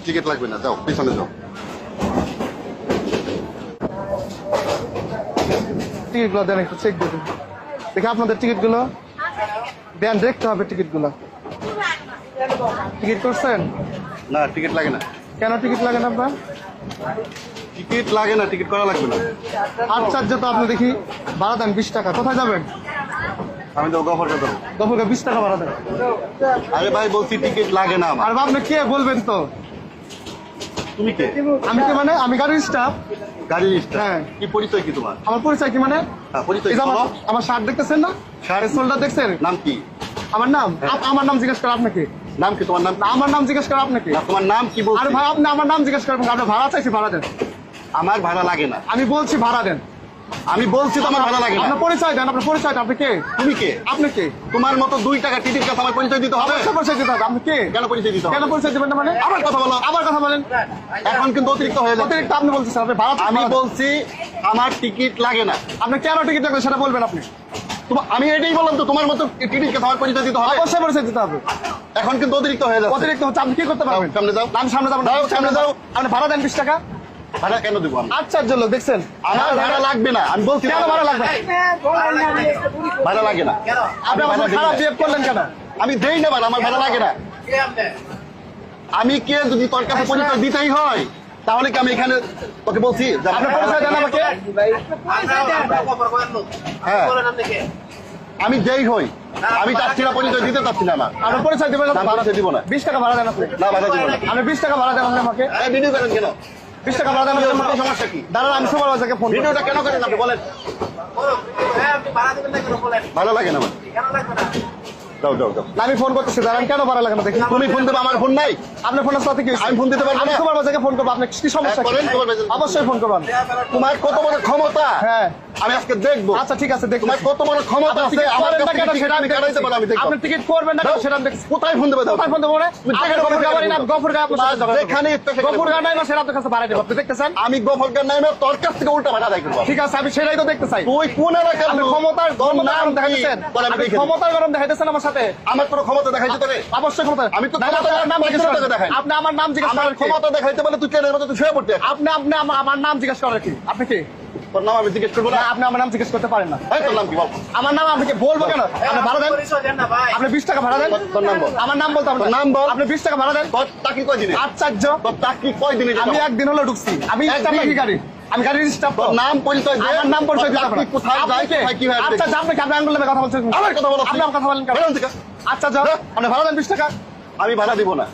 Ticket লাগবে না, যাও পিছনে যাও। টিকিট গুলো দেন, একটু চেক দেবেন দেখে আপনাদের টিকিট গুলো দেন, দেখতে হবে টিকিট গুলো। টিকিট করছেন? না, টিকিট লাগে না। কেন টিকিট লাগে না আপনার? টিকিট লাগে না, টিকিট করা লাগবে না। আশ্চর্য তো, আপনি দেখি ভাড়া দেন 20 টাকা। কোথায় যাবেন? আমি তো গফরকে দেবো। গফরকে 20 টাকা ভাড়া দেন। আরে ভাই বলছি টিকিট লাগে না আমার। আর আপনি কে বলবেন তো? তুমি কে? আমি কে মানে? আমি গাড়ির স্টাফ। গাড়ির স্টাফ? হ্যাঁ। কি পরিচয় কি তোমার? আমার পরিচয় কি মানে? হ্যাঁ, পরিচয় এই যে বলো। আমার শার্ট দেখতেছেন না? শার্টের সোলটা দেখছেন? নাম কি? আমার নাম? আমার নাম জিজ্ঞেস করে আপনাকে? নাম কি তোমার? নাম কি? আমার নাম জিজ্ঞেস করে আপনাকে? না, তোমার নাম কি বলছি? আরে ভাই, আপনি আমার নাম জিজ্ঞেস করবেন, আপনি ভাড়া চাইছি, ভাড়া দেন। আমার ভাড়া লাগে না। আমি বলছি ভাড়া দেন। আমি বলছি তো আমার ভাড়া লাগে না। আপনার পরিচয় দেন, আপনার পরিচয় দেন। আপনি কে? তুমি কে? আপনি কে? তোমার মতো 2 টাকা টিকিট কাছে আমার পরিচয় দিতে হবে? অবশ্যই পরিচয় দিতে হবে। আপনি কে? কেন পরিচয় দিতে হবে? কেন পরিচয় দিবেন না মানে? আবার কথা বলো। আবার কথা বলেন। এখন কিন্তু অতিরিক্ত হয়ে যাচ্ছে। অতিরিক্ত আপনি বলতেছেন, আপনি ভাড়া আমি বলছি আমার টিকিট লাগে না। আপনি কেন টিকিট লাগবে সেটা বলবেন আপনি। আমি এটাই বললাম তো, তোমার মতো টিকিট কাছে আমার পরিচয় দিতে হবে। অবশ্যই পরিচয় দিতে হবে। এখন কিন্তু অতিরিক্ত হয়ে যাচ্ছে। অতিরিক্ত হচ্ছে, আপনি কি করতে পারবেন? সামনে যাও। আমি সামনে যাবো না। যাও, সামনে যাও। আপনি ভাড়া দেন 20 টাকা। ভাড়া কেন দিব আমি? আশ্চর্য লোক, দেখছেন? আমার ভাড়া লাগবে না, আমি বলছি। কেন ভাড়া লাগবে? ভাড়া লাগে না। আপনি আমার সাথে খারাপ বিহেভ করলেন কেন? আমি দেই না ভাড়া, আমার ভাড়া লাগে না। আমি কে? যদি তোর কাছে পরিচয় দিতেই হয় তাহলে কি আমি এখানে তোকে বলছি যে আপনার পরিচয় দেন আমাকে। হ্যাঁ, আমি যেই হই, আমি চাচ্ছি না পরিচয় দিতে চাচ্ছি না। আমার আপনার পরিচয় দিবেন না? না, পরিচয় দিব না। 20 টাকা ভাড়া দেন আপনি। না, ভাড়া দিব না। আপনি 20 টাকা ভাড়া দেন আপনি আমাকে। ভিডিও করেন কেন? 20 টাকা ভাড়া দেন আপনি আমাকে। সমস্যা কি? দাঁড়ান, আমি সুপারভাইজারকে ফোন করি। ভিডিওটা কেন করেন আপনি বলেন? ভালো লাগে না আমার। যাও যাও যাও। না, আমি ফোন করতেছি, দাঁড়ান। কেন ভাড়া লাগে না দেখি। তুমি ফোন দেবে, আমার ফোন নাই। আপনার ফোনের সাথে কি? আমি ফোন দিতে পারবো আমি না। সুপারভাইজারকে ফোন করবো। আপনার কি সমস্যা? করেন, সুপারভাইজার। অবশ্যই ফোন করবেন। তোমার কত বড় ক্ষমতা হ্যাঁ, আমি আজকে দেখবো। আচ্ছা ঠিক আছে, দেখুন। তোমার কত বড় ক্ষমতা আছে আমার কাছে টিকিট আমি কাটাইতে পারবো, আমি দেখবো। আপনি টিকিট করবেন না সেটা আমি দেখছি। কোথায় ফোন দেবে? দাও। কোথায় ফোন দেবো মানে? গফরগাঁও আপনার সাথে ঝগড়া করবো। যেখানে ইচ্ছা সেখানে গফরগাঁও নাই, সেটা আপনার কাছে ভাড়া দেবো। আপনি দেখতে চান? আমি গফরগাঁও নামে তোর কাছ থেকে উল্টা ভাড়া আদায় করবো। ঠিক আছে, আমি সেটাই তো দেখতে চাই। তুই কোন এলাকার আপনি লোক? ক্ষমতার তোর নাম গরম কি? দেখাইতেছেন। বল, আমি আপনি দেখে দিই। ক্ষমতার গরম দেখাইতেছেন আমার সাথে। আমার কোনো ক্ষমতা দেখাইতে তোরে? অবশ্যই ক্ষমতা। আমি তো না, ক্ষমতা আপনার নাম জিজ্ঞেস ক্ষমতা করেন। দেখাই। আপনি আমার নাম জিজ্ঞেস আমার করেন কি? ক্ষমতা দেখাইতে বলে তুই ট্রেনের মতো তুই শুয়ে পড়তে। আপনি আপনি আমার নাম জিজ্ঞেস করেন কি? আপনি কি? তোর নাম আমি জিজ্ঞেস করবো না? না, আপনি আমার নাম জিজ্ঞেস করতে পারেন না। এই, তোর নাম কি বল? আমার নাম আপনাকে বলবো কেন? আপনি ভাড়া দেন। আপনি 20 টাকা ভাড়া দেন। তোর নাম বল। আমার নাম বলতে হবে তোর না। নাম বল। আপনি 20 টাকা ভাড়া দেন। তোর চাকরি কয় দিনে? আশ্চর্য। তোর চাকরি কয় দিনে? আমি একদিন হলো ঢুকছি। আমি স্টাফ একদিন? নাকি গাড়ি? আমি গাড়ির স্টাফ। তোর নাম পরিচয় দে। আমার নাম পরিচয় দিতে তোর হবে চাকরি কোথায় যায়, কোথায় কি হয়? আচ্ছা, আপনি কি আপনি আঙ্গুলের কথা বলছেন? আমার কথা বলো। আপনি আমার কথা বলেন কেন? বেরোন থেকে। আচ্ছা, আপনি ভাড়া দেন 20 টাকা। আমি ভাড়া দিব না।